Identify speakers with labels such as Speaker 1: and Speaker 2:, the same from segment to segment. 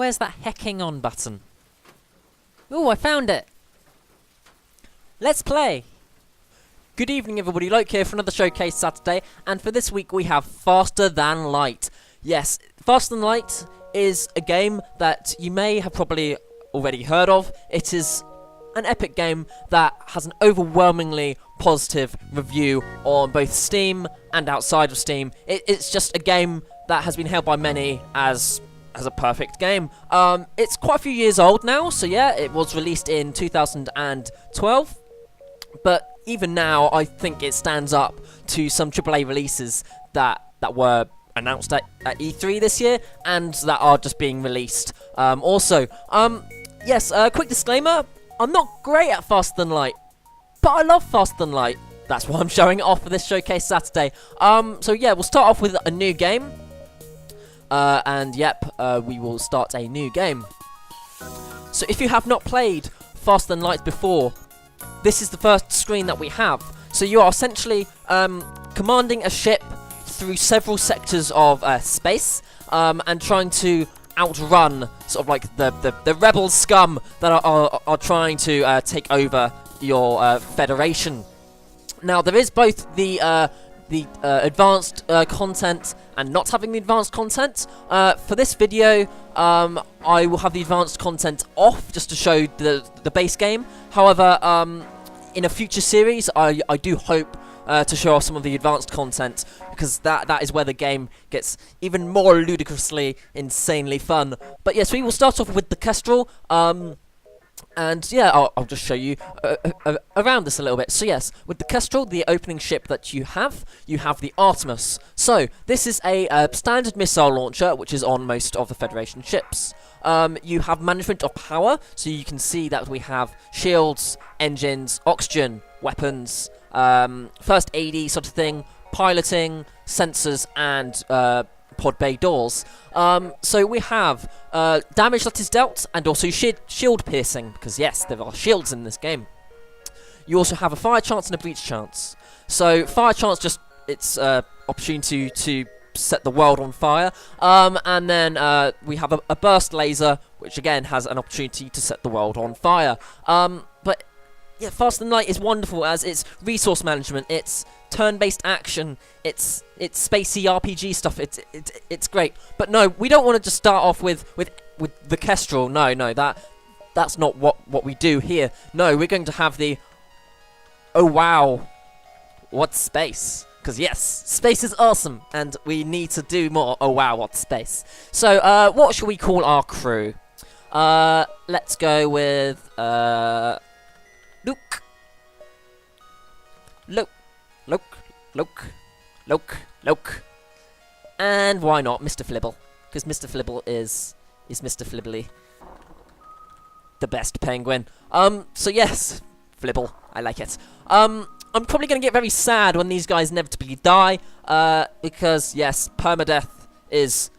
Speaker 1: Where's that hecking on button? Ooh, I found it! Let's play! Good evening everybody, Luke here for another Showcase Saturday, and for this week we have Faster Than Light. Yes, Faster Than Light is a game that you may have probably already heard of. It is an epic game that has an overwhelmingly positive review on both Steam and outside of Steam. It's just a game that has been hailed by many as a perfect game. It's quite a few years old now, so yeah, it was released in 2012, but even now I think it stands up to some AAA releases that were announced at E3 this year and that are just being released. Yes, quick disclaimer, I'm not great at Faster Than Light, but I love Faster Than Light. That's why I'm showing it off for this Showcase Saturday. So yeah, we'll start off with a new game. We will start a new game. So if you have not played Faster Than Light before, this is the first screen that we have. So you are essentially commanding a ship through several sectors of space and trying to outrun sort of like the rebel scum that are trying to take over your Federation. Now there is both the advanced content and not having the advanced content. For this video, I will have the advanced content off just to show the base game. However, in a future series, I do hope to show off some of the advanced content, because that is where the game gets even more ludicrously, insanely fun. But yes, we will start off with the Kestrel. And yeah, I'll just show you around this a little bit. So yes, with the Kestrel, the opening ship that you have the Artemis. So this is a standard missile launcher, which is on most of the Federation ships. You have management of power, so you can see that we have shields, engines, oxygen, weapons, first AD sort of thing, piloting, sensors, and pod bay doors. So we have damage that is dealt, and also shield piercing, because yes, there are shields in this game. You also have a fire chance and a breach chance. So fire chance, just it's opportunity to set the world on fire, and then we have a burst laser, which again has an opportunity to set the world on fire. But yeah, Faster Than Light is wonderful as it's resource management, it's turn-based action, it's spacey RPG stuff. It's great. But no, we don't want to just start off with the Kestrel. No, that's not what we do here. No, we're going to have the oh wow, what's space? Because yes, space is awesome, and we need to do more oh wow, what's space? So what should we call our crew? Let's go with Luke, and why not Mr. Flibble? Because Mr. Flibble is Mr. Flibbly, the best penguin. So yes, Flibble, I like it. I'm probably gonna get very sad when these guys inevitably die, because yes, permadeath is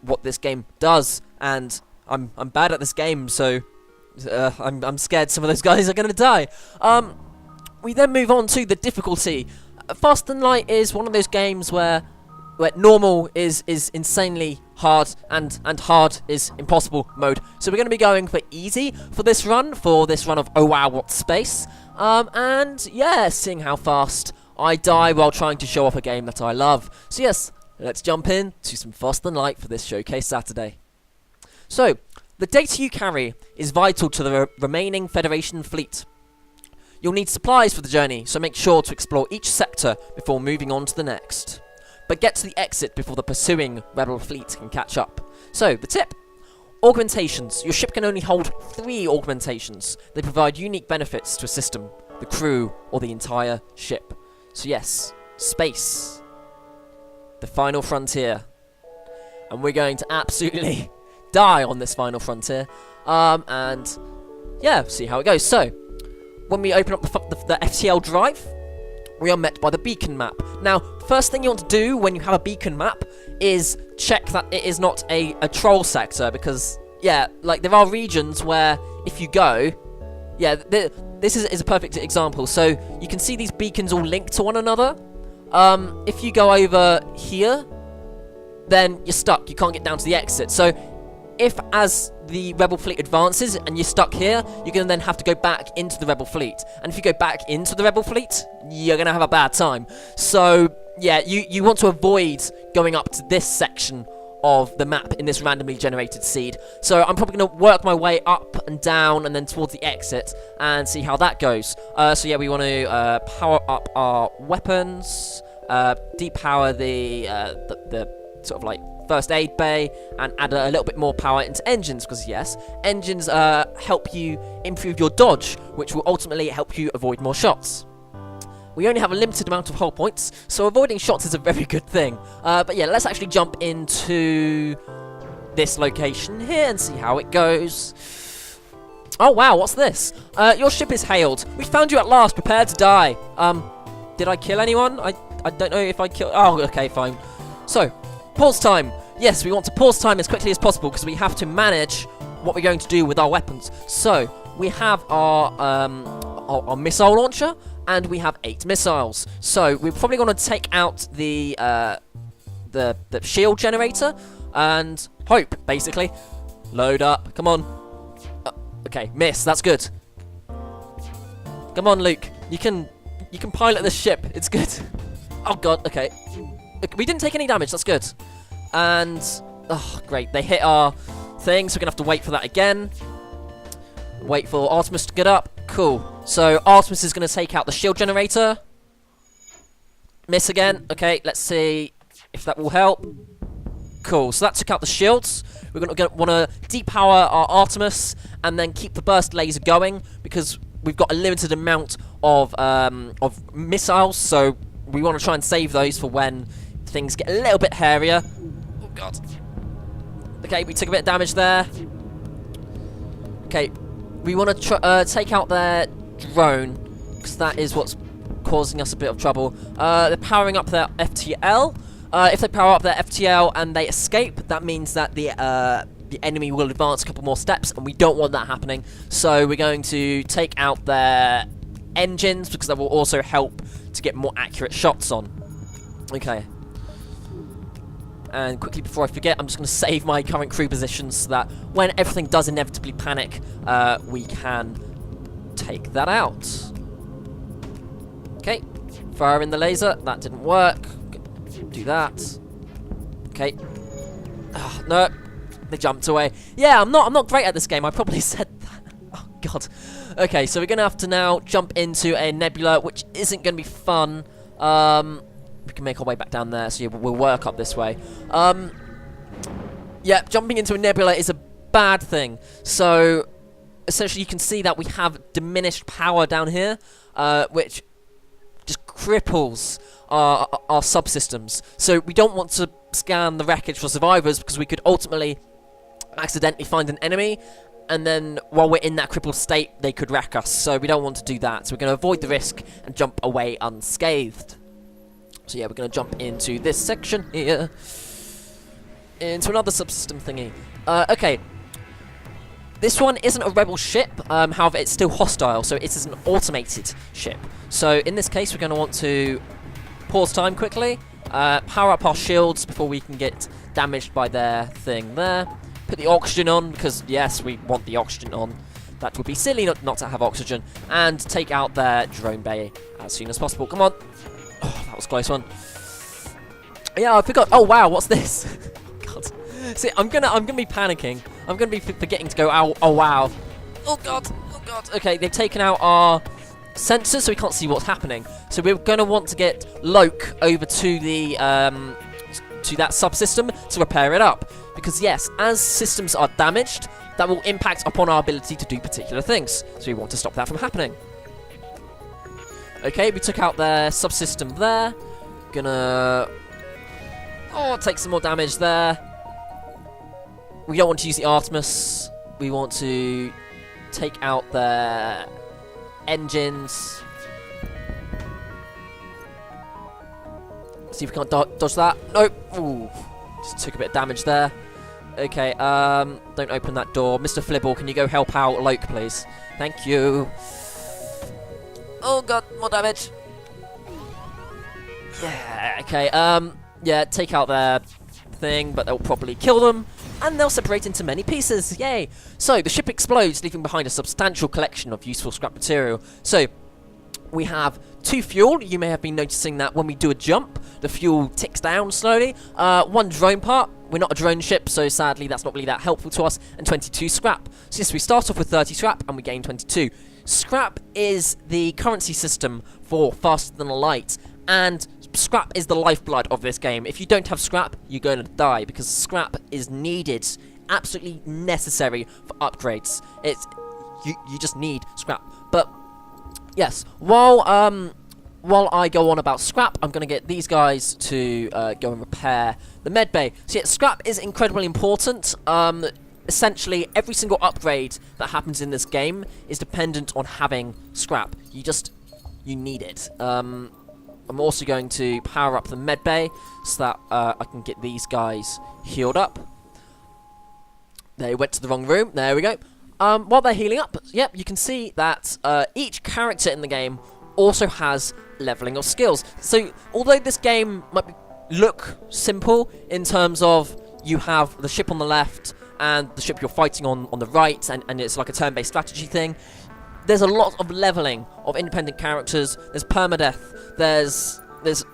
Speaker 1: what this game does, and I'm bad at this game, so I'm scared some of those guys are gonna die. We then move on to the difficulty. Faster Than Light is one of those games where normal is insanely hard and hard is impossible mode. So we're going to be going for easy for this run of oh wow, what space. And yeah, seeing how fast I die while trying to show off a game that I love. So yes, let's jump in to some Faster Than Light for this Showcase Saturday. So the data you carry is vital to the remaining Federation fleet. You'll need supplies for the journey, so make sure to explore each sector before moving on to the next. But get to the exit before the pursuing rebel fleet can catch up. So, the tip. Augmentations. Your ship can only hold 3 augmentations. They provide unique benefits to a system, the crew, or the entire ship. So yes, space. The final frontier. And we're going to absolutely die on this final frontier. And yeah, see how it goes. So, when we open up the FTL drive, we are met by the beacon map. Now, first thing you want to do when you have a beacon map is check that it is not a troll sector, because, yeah, like, there are regions where if you go, yeah, this is a perfect example. So, you can see these beacons all linked to one another. If you go over here, then you're stuck. You can't get down to the exit. So, if as the rebel fleet advances and you're stuck here, you're going to then have to go back into the rebel fleet. And if you go back into the rebel fleet, you're going to have a bad time. So, yeah, you want to avoid going up to this section of the map in this randomly generated seed. So I'm probably going to work my way up and down and then towards the exit and see how that goes. So yeah, we want to power up our weapons, depower the sort of like first aid bay, and add a little bit more power into engines, because yes, engines help you improve your dodge, which will ultimately help you avoid more shots. We only have a limited amount of hull points, so avoiding shots is a very good thing. But yeah, let's actually jump into this location here and see how it goes. Oh wow, what's this? Your ship is hailed. We found you at last, prepare to die. Did I kill anyone? I don't know if I killed... Oh, okay, fine. So, pause time. Yes, we want to pause time as quickly as possible because we have to manage what we're going to do with our weapons. So, we have our missile launcher, and we have 8 missiles. So we're probably going to take out the shield generator and hope, basically. Load up. Come on. Okay, miss. That's good. Come on, Luke. You can pilot this ship. It's good. Oh god. Okay. We didn't take any damage. That's good. And oh, great. They hit our thing, so we're gonna have to wait for that again. Wait for Artemis to get up. Cool. So Artemis is going to take out the shield generator. Miss again. Okay, let's see if that will help. Cool. So that took out the shields. We're going to want to depower our Artemis and then keep the burst laser going because we've got a limited amount of missiles. So we want to try and save those for when things get a little bit hairier. Oh god. Okay, we took a bit of damage there. Okay. We want to take out their drone, because that is what's causing us a bit of trouble. They're powering up their FTL. If they power up their FTL and they escape, that means that the enemy will advance a couple more steps, and we don't want that happening. So we're going to take out their engines, because that will also help to get more accurate shots on. Okay. And quickly before I forget, I'm just going to save my current crew positions so that when everything does inevitably panic, we can take that out. Okay, fire in the laser. That didn't work. Do that. Okay. Oh, no, they jumped away. Yeah, I'm not great at this game. I probably said that. Oh god. Okay, so we're going to have to now jump into a nebula, which isn't going to be fun. We can make our way back down there, so yeah, we'll work up this way. Yeah, jumping into a nebula is a bad thing. So, essentially you can see that we have diminished power down here, which just cripples our subsystems. So we don't want to scan the wreckage for survivors, because we could ultimately accidentally find an enemy, and then while we're in that crippled state, they could wreck us. So we don't want to do that. So we're going to avoid the risk and jump away unscathed. So yeah, we're going to jump into this section here, into another subsystem thingy. Okay, this one isn't a rebel ship, however it's still hostile, so it is an automated ship. So in this case, we're going to want to pause time quickly, power up our shields before we can get damaged by their thing there. Put the oxygen on, because yes, we want the oxygen on. That would be silly not to have oxygen. And take out their drone bay as soon as possible. Come on. Oh, that was a close one. Yeah, I forgot. Oh wow, what's this? God. See, I'm gonna be panicking. I'm gonna be forgetting to go. Oh wow. Oh god. Oh god. Okay, they've taken out our sensors, so we can't see what's happening. So we're gonna want to get Loke over to the to that subsystem to repair it up, because yes, as systems are damaged, that will impact upon our ability to do particular things. So we want to stop that from happening. Okay, we took out their subsystem there. Gonna... Oh, take some more damage there. We don't want to use the Artemis. We want to take out their engines. See if we can't dodge that. Nope. Ooh, just took a bit of damage there. Okay, don't open that door. Mr. Flibble, can you go help out Loke, please? Thank you. Oh god, more damage. Yeah, okay, yeah, take out their thing, but they'll probably kill them. and they'll separate into many pieces. Yay! So the ship explodes, leaving behind a substantial collection of useful scrap material. So we have 2 fuel. You may have been noticing that when we do a jump, the fuel ticks down slowly. 1 drone part. We're not a drone ship, so sadly that's not really that helpful to us. And 22 scrap. So yes, we start off with 30 scrap and we gain 22. Scrap is the currency system for Faster Than Light, and scrap is the lifeblood of this game. If you don't have scrap, you're going to die, because scrap is needed, absolutely necessary for upgrades. You just need scrap. But yes, while I go on about scrap, I'm going to get these guys to go and repair the med bay. So yeah, scrap is incredibly important. Essentially, every single upgrade that happens in this game is dependent on having scrap. You need it. I'm also going to power up the med bay so that I can get these guys healed up. They went to the wrong room. There we go. While they're healing up, yep, you can see that each character in the game also has leveling of skills. So, although this game might look simple in terms of you have the ship on the left and the ship you're fighting on the right, and it's like a turn-based strategy thing, there's a lot of leveling of independent characters. There's permadeath, there's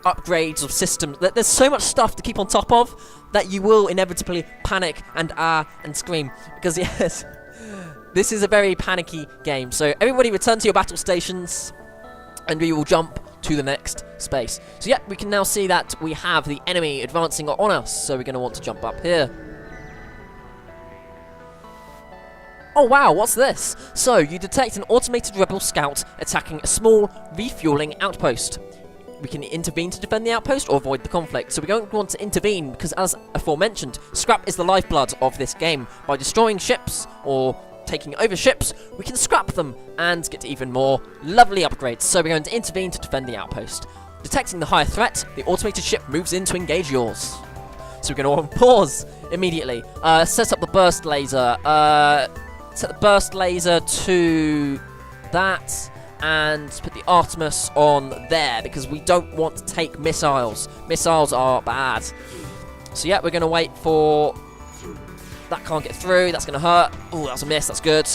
Speaker 1: upgrades of systems. There's so much stuff to keep on top of that you will inevitably panic and scream, because yes, this is a very panicky game. So everybody return to your battle stations and we will jump to the next space. So yeah, we can now see that we have the enemy advancing on us, so we're going to want to jump up here. Oh wow, what's this? So, you detect an automated rebel scout attacking a small refueling outpost. We can intervene to defend the outpost or avoid the conflict. So we're going to want to intervene because, as aforementioned, scrap is the lifeblood of this game. By destroying ships or taking over ships, we can scrap them and get even more lovely upgrades. So we're going to intervene to defend the outpost. Detecting the higher threat, the automated ship moves in to engage yours. So we're going to pause immediately. Set up the burst laser. Set the burst laser to that, and put the Artemis on there, because we don't want to take missiles. Missiles are bad. So yeah, we're going to wait for... That can't get through, that's going to hurt. Oh, that's a miss, that's good.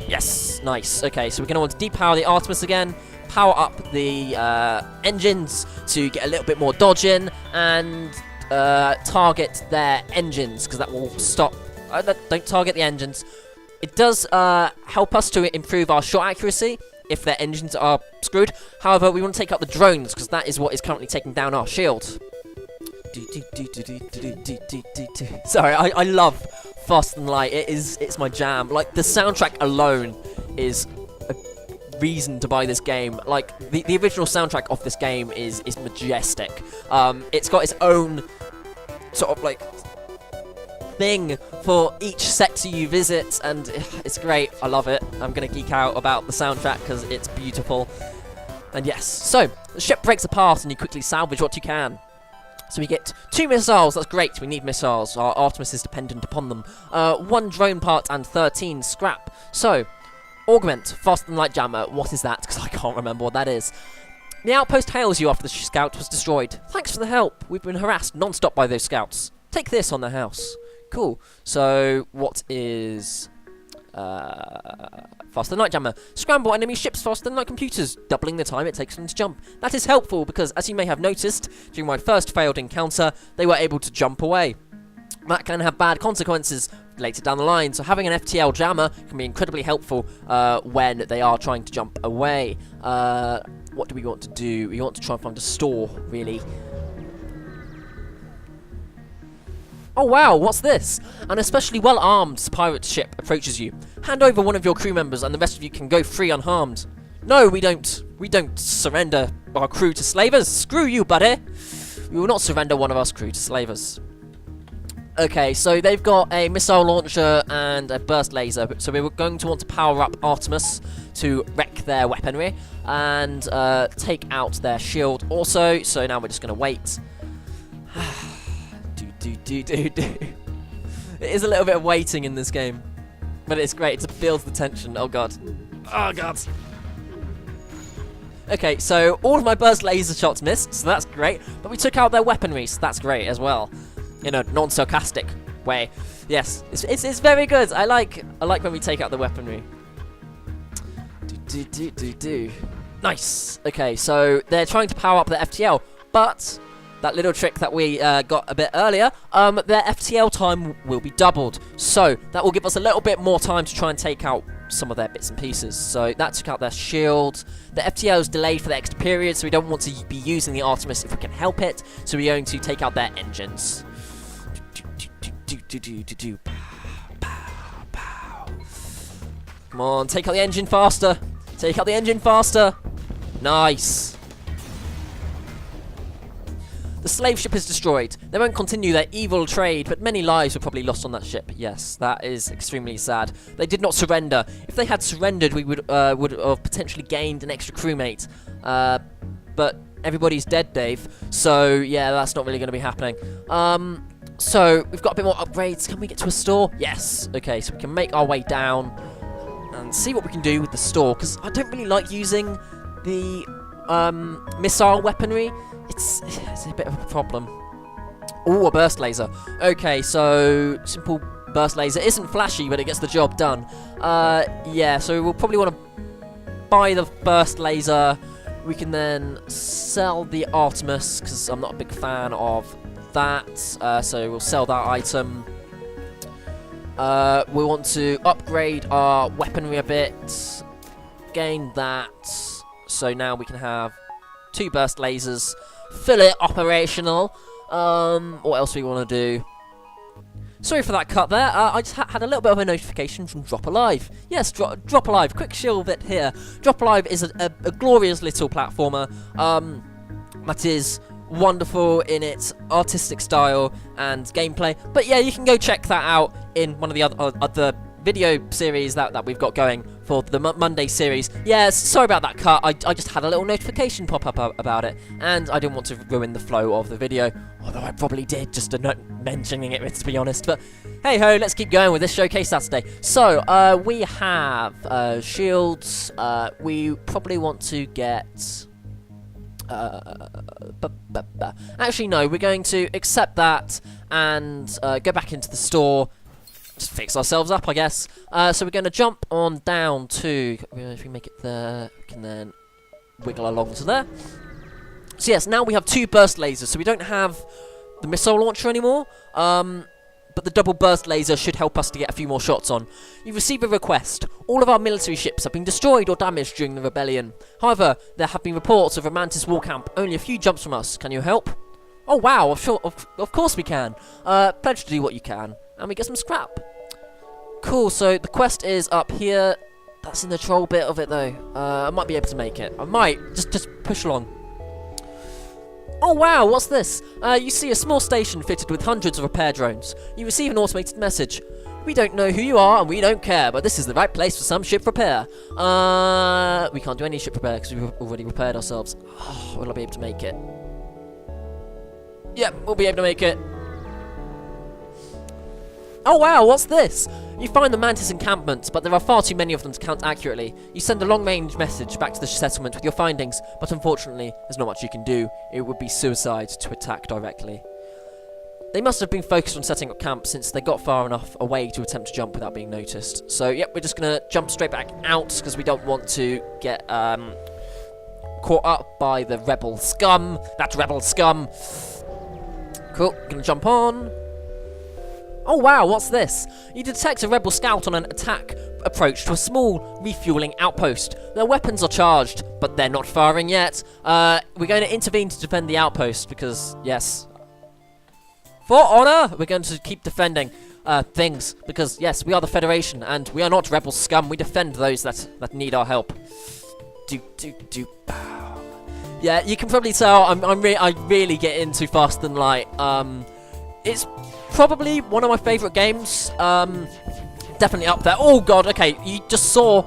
Speaker 1: Yes, nice. Okay, so we're going to want to depower the Artemis again, power up the engines to get a little bit more dodge in, and target their engines, because that will stop... don't target the engines. It does help us to improve our shot accuracy if their engines are screwed. However, we want to take out the drones, because that is what is currently taking down our shield. Sorry, I love Faster Than Light. It's my jam. Like, the soundtrack alone is a reason to buy this game. Like, the original soundtrack of this game is majestic. It's got its own sort of like thing for each sector you visit, and it's great. I love it. I'm gonna geek out about the soundtrack because it's beautiful. And yes, so the ship breaks apart and you quickly salvage what you can. So we get 2 missiles. That's great. We need missiles. Our Artemis is dependent upon them. 1 drone part and 13 scrap. So augment Faster Than Light jammer. What is that? Because I can't remember what that is. The outpost hails you after the scout was destroyed. Thanks for the help. We've been harassed non-stop by those scouts. Take this on the house. Cool. So, what is Faster Than Light jammer? Scramble enemy ships faster than light computers, doubling the time it takes them to jump. That is helpful because, as you may have noticed, during my first failed encounter, they were able to jump away. That can have bad consequences later down the line, so having an FTL jammer can be incredibly helpful when they are trying to jump away. What do we want to do? We want to try and find a store, really. Oh wow, what's this? An especially well-armed pirate ship approaches you. Hand over one of your crew members and the rest of you can go free unharmed. No, we don't. We don't surrender our crew to slavers. Screw you, buddy. We will not surrender one of our crew to slavers. Okay, so they've got a missile launcher and a burst laser, so we were going to want to power up Artemis to wreck their weaponry and take out their shield also, so now we're just going to wait. It is a little bit of waiting in this game, but it's great. It builds the tension. Oh god. Oh god. Okay, so all of my burst laser shots missed, so that's great. But we took out their weaponry, so that's great as well. In a non-sarcastic way. Yes, it's very good. I like when we take out the weaponry. Nice. Okay, so they're trying to power up the FTL, but that little trick that we got a bit earlier, their FTL time will be doubled. So that will give us a little bit more time to try and take out some of their bits and pieces. So that took out their shield. The FTL is delayed for the extra period, so we don't want to be using the Artemis if we can help it. So we're going to take out their engines. Come on, take out the engine faster. Take out the engine faster. Nice. The slave ship is destroyed. They won't continue their evil trade, but many lives were probably lost on that ship. Yes, that is extremely sad. They did not surrender. If they had surrendered, we would have potentially gained an extra crewmate. But everybody's dead, Dave. So, yeah, that's not really going to be happening. So, we've got a bit more upgrades. Can we get to a store? Yes. Okay, so we can make our way down and see what we can do with the store, because I don't really like using the missile weaponry. It's a bit of a problem. Ooh, a burst laser. Okay, so simple burst laser isn't flashy, but it gets the job done. Yeah, so we'll probably want to buy the burst laser. We can then sell the Artemis, because I'm not a big fan of that. So we'll sell that item. We want to upgrade our weaponry a bit. Gain that. So now we can have 2 burst lasers. Fully operational. What else do we want to do? Sorry for that cut there. I just had a little bit of a notification from Drop Alive. Yes, Drop Alive. Quick shield bit here. Drop Alive is a glorious little platformer that is wonderful in its artistic style and gameplay. But yeah, you can go check that out in one of the other video series that we've got going for the Monday series. Yes, sorry about that cut. I just had a little notification pop up about it, and I didn't want to ruin the flow of the video, although I probably did, just mentioning it, to be honest. But hey ho, let's keep going with this Showcase Saturday. So we have shields. We probably want to get actually no, we're going to accept that and go back into the store. Just fix ourselves up, I guess. So we're going to jump on down to, if we make it there, we can then wiggle along to there. So yes, now we have 2 burst lasers, so we don't have the missile launcher anymore, but the double burst laser should help us to get a few more shots on. You've received a request. All of our military ships have been destroyed or damaged during the rebellion. However, there have been reports of a Mantis war camp only a few jumps from us. Can you help? Oh wow, of course we can. Pledge to do what you can, and we get some scrap. Cool, so the quest is up here. That's in the troll bit of it though. I might be able to make it. I might. Just push along. Oh wow, what's this? You see a small station fitted with hundreds of repair drones. You receive an automated message. We don't know who you are and we don't care, but this is the right place for some ship repair. We can't do any ship repair because we've already repaired ourselves. Oh, will I be able to make it? Yep, we'll be able to make it. Oh wow, what's this? You find the Mantis encampment, but there are far too many of them to count accurately. You send a long-range message back to the settlement with your findings, but unfortunately, there's not much you can do. It would be suicide to attack directly. They must have been focused on setting up camp since they got far enough away to attempt to jump without being noticed. So, yep, we're just going to jump straight back out because we don't want to get caught up by the rebel scum. That's rebel scum. Cool, gonna jump on. Oh wow, what's this? You detect a rebel scout on an attack approach to a small refueling outpost. Their weapons are charged, but they're not firing yet. We're going to intervene to defend the outpost because, yes, for honor, we're going to keep defending things because, yes, we are the Federation and we are not rebel scum. We defend those that need our help. Yeah, you can probably tell I really get into Faster Than Light. It's probably one of my favourite games. Definitely up there. Oh god, okay, you just saw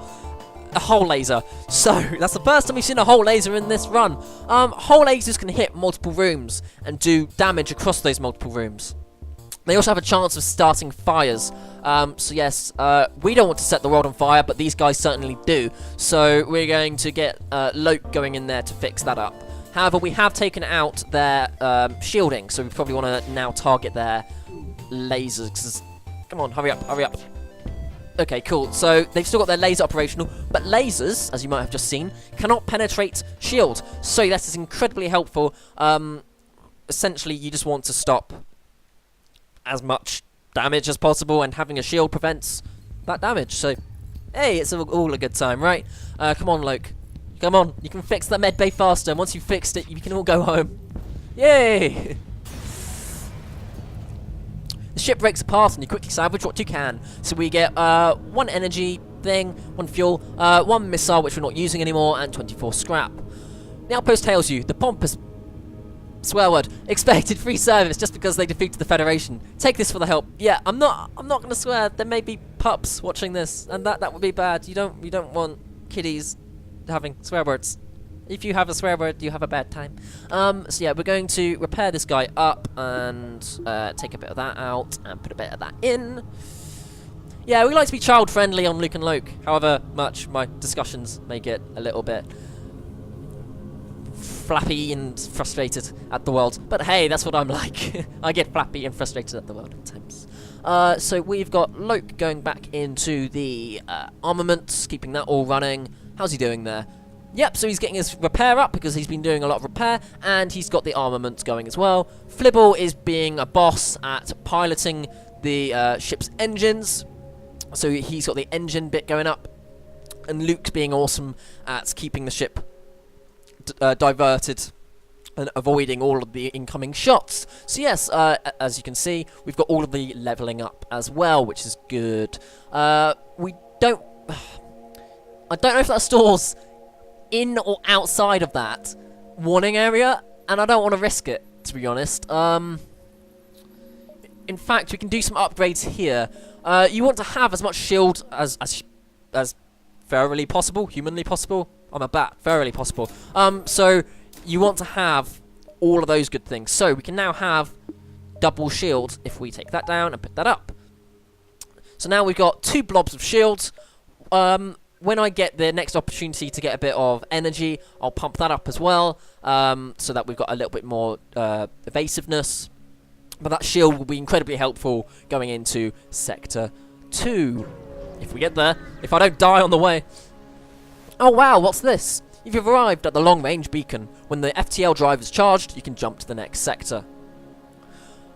Speaker 1: a hole laser. So, that's the first time we've seen a hole laser in this run. Hole lasers can hit multiple rooms and do damage across those multiple rooms. They also have a chance of starting fires. So yes, we don't want to set the world on fire, but these guys certainly do. So we're going to get Loke going in there to fix that up. However, we have taken out their shielding, so we probably want to now target their lasers. 'Cause come on, hurry up, hurry up. Okay, cool. So they've still got their laser operational, but lasers, as you might have just seen, cannot penetrate shield. So that is incredibly helpful. Essentially, you just want to stop as much damage as possible, and having a shield prevents that damage. So, hey, it's all a good time, right? Come on, Luke. Come on, you can fix that med bay faster, and once you've fixed it, you can all go home. Yay! The ship breaks apart and you quickly salvage what you can. So we get 1 energy thing, 1 fuel, 1 missile which we're not using anymore, and 24 scrap. The outpost hails you. The pompous swear word expected free service just because they defeated the Federation. Take this for the help. Yeah, I'm not gonna swear. There may be pups watching this, and that would be bad. You don't want kiddies having swear words. If you have a swear word, you have a bad time. So yeah, we're going to repair this guy up and take a bit of that out and put a bit of that in. Yeah, we like to be child-friendly on Luke and Luke, however much my discussions may get a little bit flappy and frustrated at the world. But hey, that's what I'm like. I get flappy and frustrated at the world at times. So we've got Luke going back into the armaments, keeping that all running. How's he doing there? Yep, so he's getting his repair up because he's been doing a lot of repair, and he's got the armaments going as well. Flibble is being a boss at piloting the ship's engines, so he's got the engine bit going up, and Luke's being awesome at keeping the ship diverted and avoiding all of the incoming shots. So yes, as you can see, we've got all of the leveling up as well, which is good. I don't know if that stores in or outside of that warning area, and I don't want to risk it, to be honest. In fact, we can do some upgrades here. You want to have as much shield as thoroughly possible, humanly possible. I'm a bat, thoroughly possible. So you want to have all of those good things. So we can now have double shield if we take that down and put that up. So now we've got 2 blobs of shields. When I get the next opportunity to get a bit of energy, I'll pump that up as well, so that we've got a little bit more evasiveness. But that shield will be incredibly helpful going into Sector 2. If we get there, if I don't die on the way. Oh wow, what's this? If you've arrived at the long-range beacon, when the FTL drive is charged, you can jump to the next sector.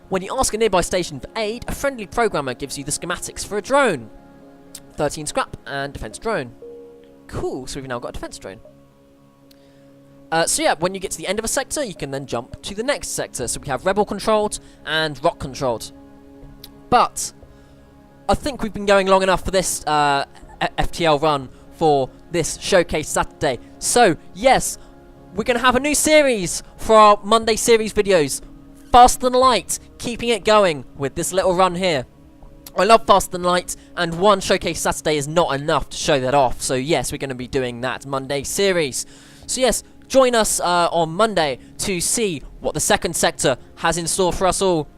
Speaker 1: When you ask a nearby station for aid, a friendly programmer gives you the schematics for a drone. 13 scrap and defense drone. Cool, so we've now got a defense drone. So yeah, when you get to the end of a sector, you can then jump to the next sector. So we have rebel controlled and rock controlled. But I think we've been going long enough for this FTL run for this showcase Saturday. So yes, we're going to have a new series for our Monday series videos. Fast and light, keeping it going with this little run here. I love Fast and Light, and one Showcase Saturday is not enough to show that off. So yes, we're going to be doing that Monday series. So yes, join us on Monday to see what the second sector has in store for us all.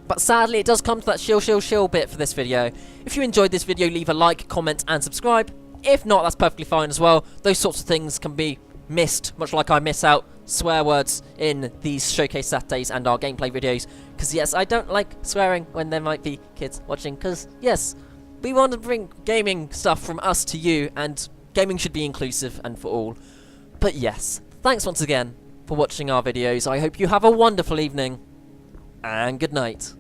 Speaker 1: But sadly, it does come to that shill bit for this video. If you enjoyed this video, leave a like, comment, and subscribe. If not, that's perfectly fine as well. Those sorts of things can be missed, much like I miss out swear words in these Showcase Saturdays and our gameplay videos. Because yes, I don't like swearing when there might be kids watching. Because yes, we want to bring gaming stuff from us to you, and gaming should be inclusive and for all. But yes, thanks once again for watching our videos. I hope you have a wonderful evening, and good night.